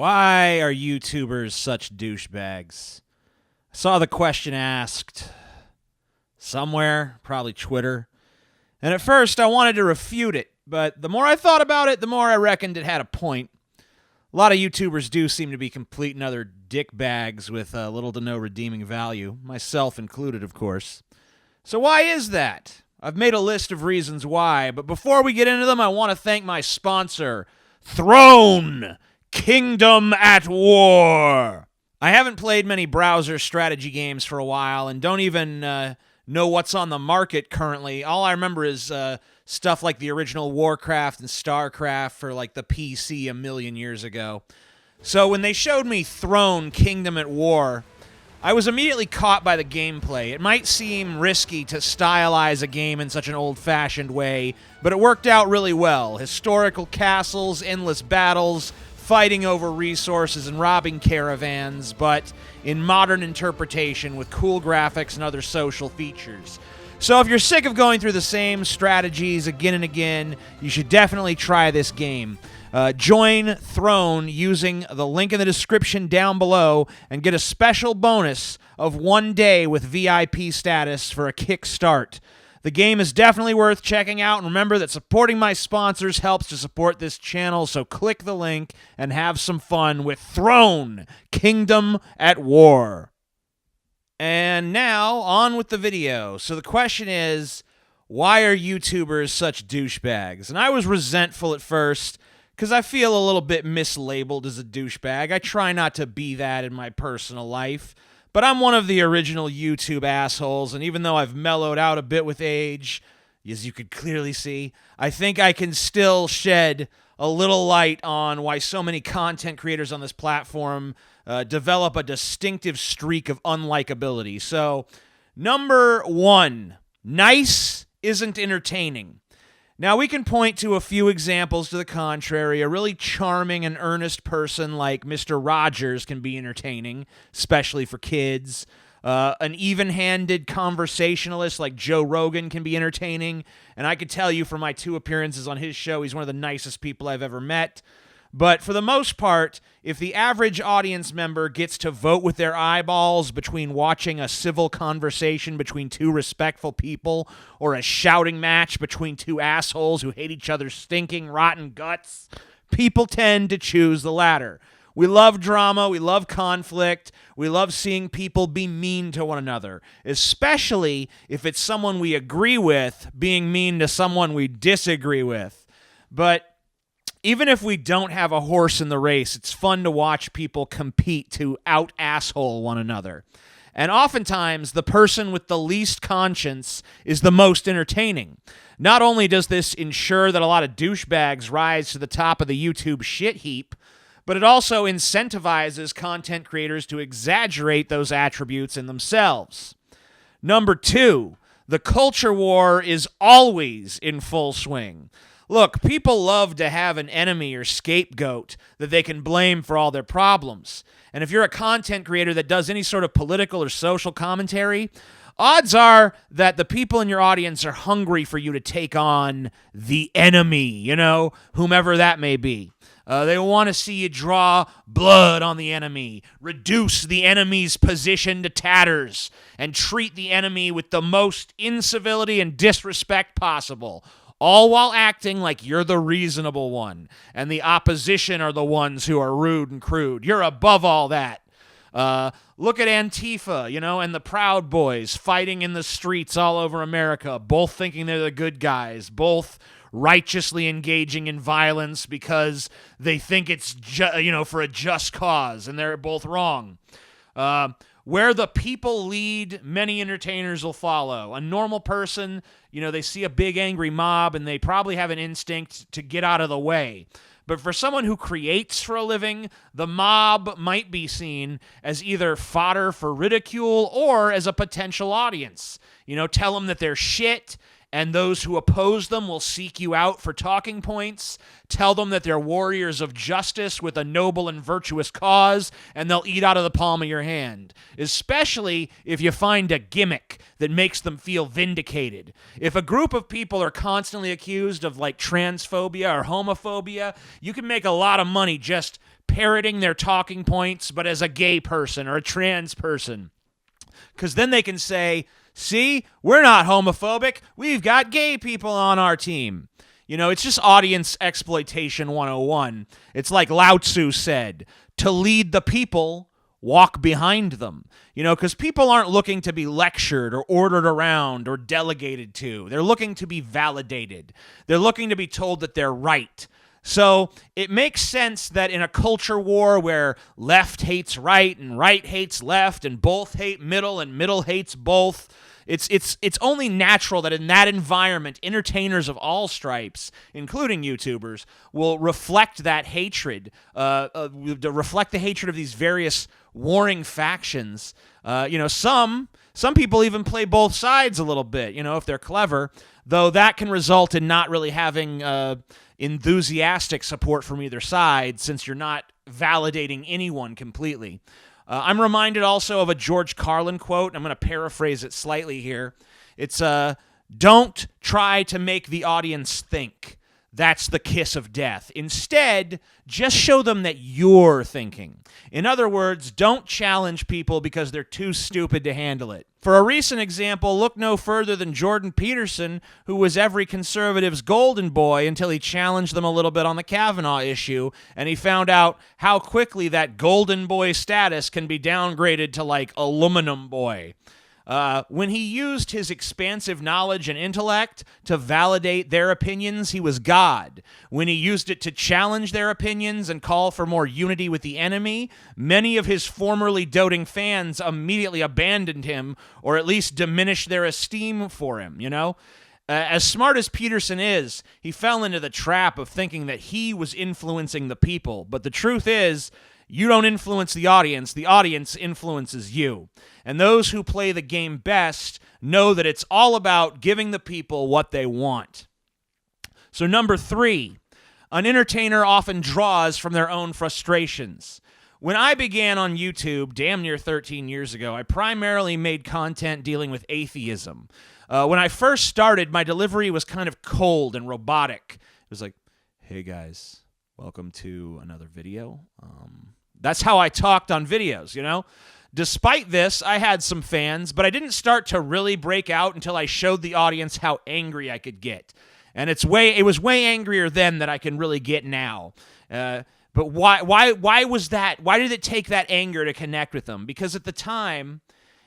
Why are YouTubers such douchebags? I saw the question asked somewhere, probably Twitter, and at first I wanted to refute it, but the more I thought about it, the more I reckoned it had a point. A lot of YouTubers do seem to be complete and utter dickbags with little to no redeeming value, myself included, of course. So why is that? I've made a list of reasons why, but before we get into them, I want to thank my sponsor, Throne Kingdom at War. I haven't played many browser strategy games for a while and don't even know what's on the market currently. All I remember is stuff like the original Warcraft and StarCraft for like the PC a million years ago. So when they showed me Throne Kingdom at War, I was immediately caught by the gameplay. It might seem risky to stylize a game in such an old-fashioned way, but it worked out really well. Historical castles, endless battles, fighting over resources and robbing caravans, but in modern interpretation with cool graphics and other social features. So if you're sick of going through the same strategies again and again, you should definitely try this game. Join Throne using the link in the description down below and get a special bonus of 1 day with VIP status for a kickstart. The game is definitely worth checking out, and remember that supporting my sponsors helps to support this channel, so click the link and have some fun with Throne Kingdom at War. And now, on with the video. So the question is, why are YouTubers such douchebags? And I was resentful at first, because I feel a little bit mislabeled as a douchebag. I try not to be that in my personal life. But I'm one of the original YouTube assholes, and even though I've mellowed out a bit with age, as you could clearly see, I think I can still shed a little light on why so many content creators on this platform develop a distinctive streak of unlikability. So, number one, nice isn't entertaining. Now, we can point to a few examples to the contrary. A really charming and earnest person like Mr. Rogers can be entertaining, especially for kids. An even-handed conversationalist like Joe Rogan can be entertaining. And I could tell you from my 2 appearances on his show, he's one of the nicest people I've ever met. But for the most part, if the average audience member gets to vote with their eyeballs between watching a civil conversation between 2 respectful people or a shouting match between 2 assholes who hate each other's stinking, rotten guts, people tend to choose the latter. We love drama, we love conflict, we love seeing people be mean to one another, especially if it's someone we agree with being mean to someone we disagree with. But even if we don't have a horse in the race, it's fun to watch people compete to out-asshole one another. And oftentimes, the person with the least conscience is the most entertaining. Not only does this ensure that a lot of douchebags rise to the top of the YouTube shit heap, but it also incentivizes content creators to exaggerate those attributes in themselves. Number 2, the culture war is always in full swing. Look, people love to have an enemy or scapegoat that they can blame for all their problems. And if you're a content creator that does any sort of political or social commentary, odds are that the people in your audience are hungry for you to take on the enemy, whomever that may be. They want to see you draw blood on the enemy, reduce the enemy's position to tatters, and treat the enemy with the most incivility and disrespect possible. All while acting like you're the reasonable one, and the opposition are the ones who are rude and crude. You're above all that. Look at Antifa, and the Proud Boys fighting in the streets all over America, both thinking they're the good guys, both righteously engaging in violence because they think it's, for a just cause, and they're both wrong. Where the people lead, many entertainers will follow. A normal person, they see a big angry mob and they probably have an instinct to get out of the way. But for someone who creates for a living, the mob might be seen as either fodder for ridicule or as a potential audience. Tell them that they're shit, and those who oppose them will seek you out for talking points. Tell them that they're warriors of justice with a noble and virtuous cause, and they'll eat out of the palm of your hand, especially if you find a gimmick that makes them feel vindicated. If a group of people are constantly accused of, transphobia or homophobia, you can make a lot of money just parroting their talking points, but as a gay person or a trans person. Because then they can say, see, we're not homophobic. We've got gay people on our team. You know, it's just audience exploitation 101. It's like Lao Tzu said, to lead the people, walk behind them. You know, because people aren't looking to be lectured or ordered around or delegated to. They're looking to be validated. They're looking to be told that they're right. So it makes sense that in a culture war where left hates right and right hates left and both hate middle and middle hates both, it's only natural that in that environment, entertainers of all stripes, including YouTubers, will reflect that hatred, reflect the hatred of these various warring factions. You know, some people even play both sides a little bit, you know, if they're clever, though that can result in not really having enthusiastic support from either side, since you're not validating anyone completely. I'm reminded also of a George Carlin quote. I'm going to paraphrase it slightly here. It's, don't try to make the audience think. That's the kiss of death. Instead, just show them that you're thinking. In other words, don't challenge people because they're too stupid to handle it. For a recent example, look no further than Jordan Peterson, who was every conservative's golden boy until he challenged them a little bit on the Kavanaugh issue, and he found out how quickly that golden boy status can be downgraded to like aluminum boy. When he used his expansive knowledge and intellect to validate their opinions, he was God. When he used it to challenge their opinions and call for more unity with the enemy, many of his formerly doting fans immediately abandoned him, or at least diminished their esteem for him, you know? As smart as Peterson is, he fell into the trap of thinking that he was influencing the people. But the truth is, you don't influence the audience influences you. And those who play the game best know that it's all about giving the people what they want. So number 3, an entertainer often draws from their own frustrations. When I began on YouTube damn near 13 years ago, I primarily made content dealing with atheism. When I first started, my delivery was kind of cold and robotic. It was like, hey guys, welcome to another video. That's how I talked on videos, you know? Despite this, I had some fans, but I didn't start to really break out until I showed the audience how angry I could get. And it was way angrier then than I can really get now. But why was that? Why did it take that anger to connect with them? Because at the time,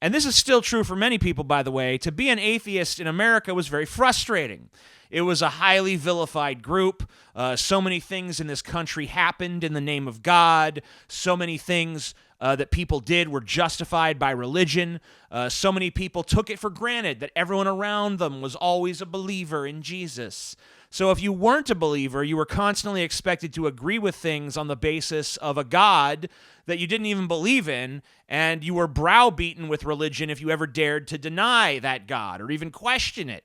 and this is still true for many people, by the way, to be an atheist in America was very frustrating. It was a highly vilified group. So many things in this country happened in the name of God. So many things that people did were justified by religion. So many people took it for granted that everyone around them was always a believer in Jesus. So if you weren't a believer, you were constantly expected to agree with things on the basis of a God that you didn't even believe in, and you were browbeaten with religion if you ever dared to deny that God or even question it.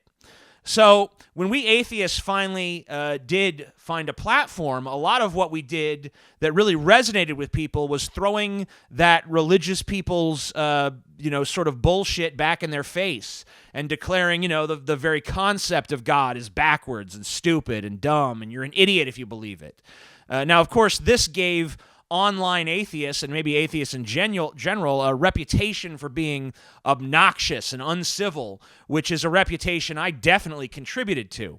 So when we atheists finally did find a platform, a lot of what we did that really resonated with people was throwing that religious people's, sort of bullshit back in their face and declaring, the very concept of God is backwards and stupid and dumb, and you're an idiot if you believe it. Now, of course, this gave online atheists, and maybe atheists in general, a reputation for being obnoxious and uncivil, which is a reputation I definitely contributed to.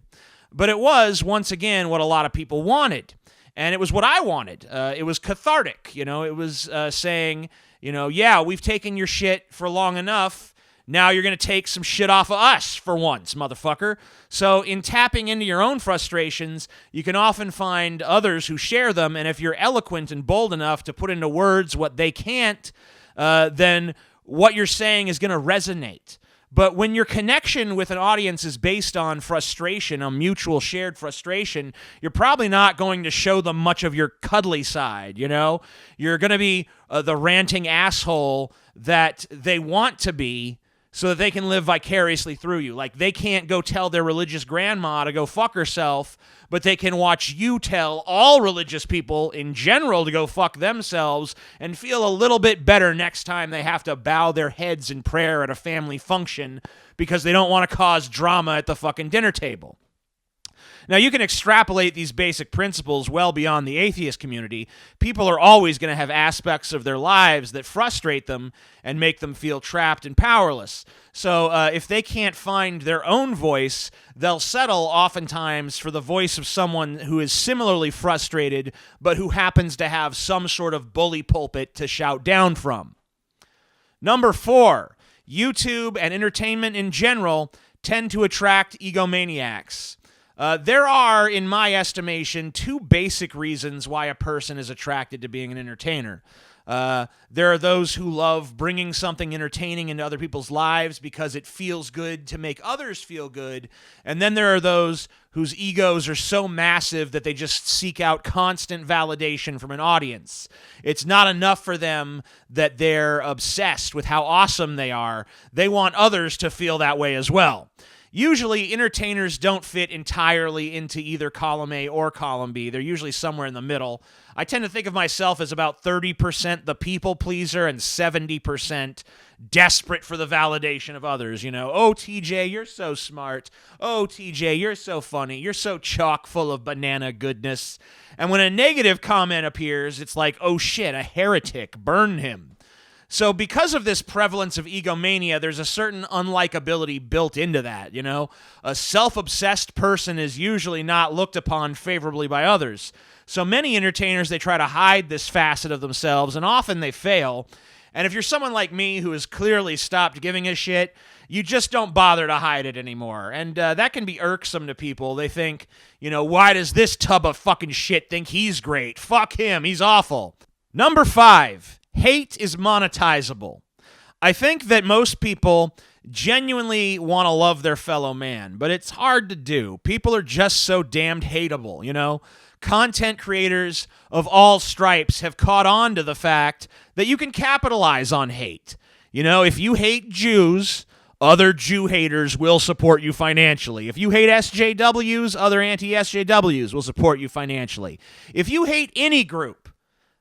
But it was, once again, what a lot of people wanted. And it was what I wanted. It was cathartic. It was saying, yeah, we've taken your shit for long enough. Now you're going to take some shit off of us for once, motherfucker. So in tapping into your own frustrations, you can often find others who share them, and if you're eloquent and bold enough to put into words what they can't, then what you're saying is going to resonate. But when your connection with an audience is based on frustration, a mutual shared frustration, you're probably not going to show them much of your cuddly side, You're going to be the ranting asshole that they want to be, so that they can live vicariously through you. Like, they can't go tell their religious grandma to go fuck herself, but they can watch you tell all religious people in general to go fuck themselves and feel a little bit better next time they have to bow their heads in prayer at a family function because they don't want to cause drama at the fucking dinner table. Now, you can extrapolate these basic principles well beyond the atheist community. People are always going to have aspects of their lives that frustrate them and make them feel trapped and powerless. So if they can't find their own voice, they'll settle oftentimes for the voice of someone who is similarly frustrated, but who happens to have some sort of bully pulpit to shout down from. Number 4, YouTube and entertainment in general tend to attract egomaniacs. There are, in my estimation, 2 basic reasons why a person is attracted to being an entertainer. There are those who love bringing something entertaining into other people's lives because it feels good to make others feel good. And then there are those whose egos are so massive that they just seek out constant validation from an audience. It's not enough for them that they're obsessed with how awesome they are. They want others to feel that way as well. Usually, entertainers don't fit entirely into either column A or column B. They're usually somewhere in the middle. I tend to think of myself as about 30% the people pleaser and 70% desperate for the validation of others. You know, oh, TJ, you're so smart. Oh, TJ, you're so funny. You're so chock full of banana goodness. And when a negative comment appears, it's like, oh shit, a heretic, burn him. So because of this prevalence of egomania, there's a certain unlikability built into that, you know? A self-obsessed person is usually not looked upon favorably by others. So many entertainers, they try to hide this facet of themselves, and often they fail. And if you're someone like me who has clearly stopped giving a shit, you just don't bother to hide it anymore. And that can be irksome to people. They think, you know, why does this tub of fucking shit think he's great? Fuck him, he's awful. Number 5. Hate is monetizable. I think that most people genuinely want to love their fellow man, but it's hard to do. People are just so damned hateable, you know? Content creators of all stripes have caught on to the fact that you can capitalize on hate. You know, if you hate Jews, other Jew haters will support you financially. If you hate SJWs, other anti-SJWs will support you financially. If you hate any group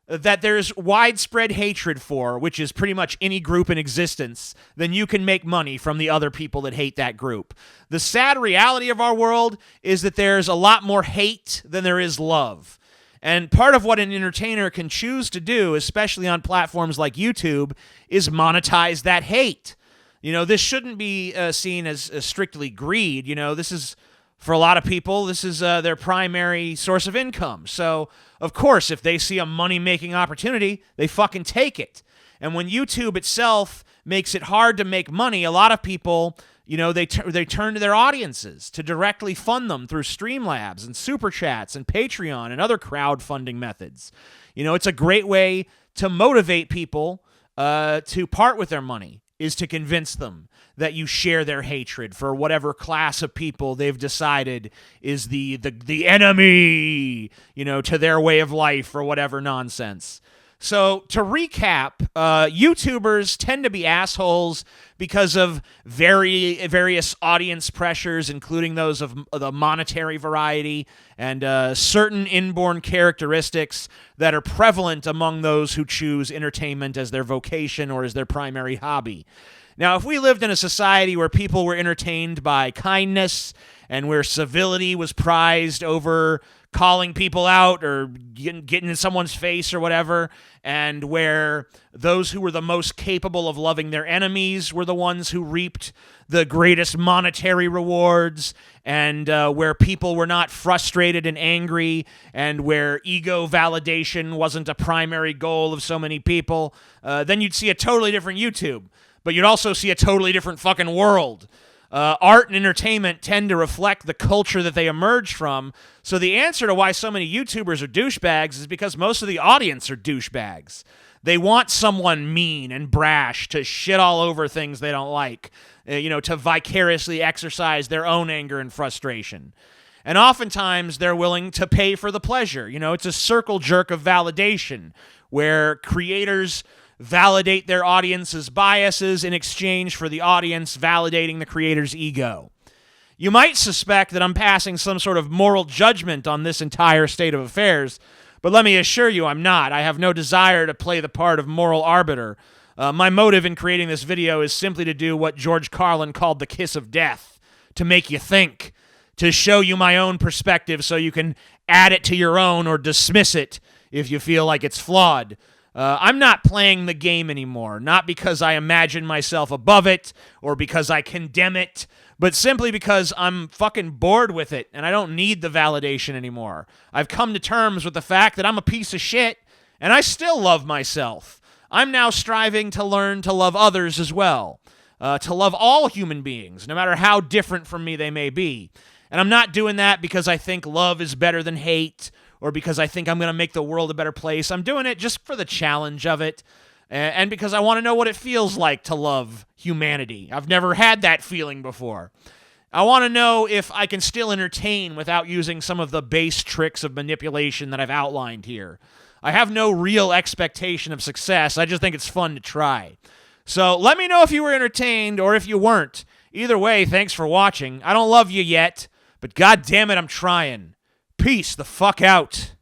that there's widespread hatred for, which is pretty much any group in existence, then you can make money from the other people that hate that group. The sad reality of our world is that there's a lot more hate than there is love. And part of what an entertainer can choose to do, especially on platforms like YouTube, is monetize that hate. You know, this shouldn't be seen as strictly greed. You know, this is, for a lot of people, this is their primary source of income. So, of course, if they see a money-making opportunity, they fucking take it. And when YouTube itself makes it hard to make money, a lot of people, you know, they turn to their audiences to directly fund them through Streamlabs and Super Chats and Patreon and other crowdfunding methods. You know, it's a great way to motivate people to part with their money, is to convince them that you share their hatred for whatever class of people they've decided is the enemy, you know, to their way of life or whatever nonsense. So to recap, YouTubers tend to be assholes because of various audience pressures, including those of the monetary variety and certain inborn characteristics that are prevalent among those who choose entertainment as their vocation or as their primary hobby. Now, if we lived in a society where people were entertained by kindness and where civility was prized over calling people out or getting in someone's face or whatever, and where those who were the most capable of loving their enemies were the ones who reaped the greatest monetary rewards, and where people were not frustrated and angry, and where ego validation wasn't a primary goal of so many people, then you'd see a totally different YouTube. But you'd also see a totally different fucking world. Art and entertainment tend to reflect the culture that they emerge from. So the answer to why so many YouTubers are douchebags is because most of the audience are douchebags. They want someone mean and brash to shit all over things they don't like, you know, to vicariously exercise their own anger and frustration. And oftentimes they're willing to pay for the pleasure. You know, it's a circle jerk of validation where creators validate their audience's biases in exchange for the audience validating the creator's ego. You might suspect that I'm passing some sort of moral judgment on this entire state of affairs, but let me assure you I'm not. I have no desire to play the part of moral arbiter. My motive in creating this video is simply to do what George Carlin called the kiss of death, to make you think, to show you my own perspective so you can add it to your own or dismiss it if you feel like it's flawed. I'm not playing the game anymore, not because I imagine myself above it or because I condemn it, but simply because I'm fucking bored with it and I don't need the validation anymore. I've come to terms with the fact that I'm a piece of shit and I still love myself. I'm now striving to learn to love others as well, to love all human beings, no matter how different from me they may be. And I'm not doing that because I think love is better than hate or because I think I'm going to make the world a better place. I'm doing it just for the challenge of it and because I want to know what it feels like to love humanity. I've never had that feeling before. I want to know if I can still entertain without using some of the base tricks of manipulation that I've outlined here. I have no real expectation of success. I just think it's fun to try. So let me know if you were entertained or if you weren't. Either way, thanks for watching. I don't love you yet, but god damn it, I'm trying. Peace the fuck out.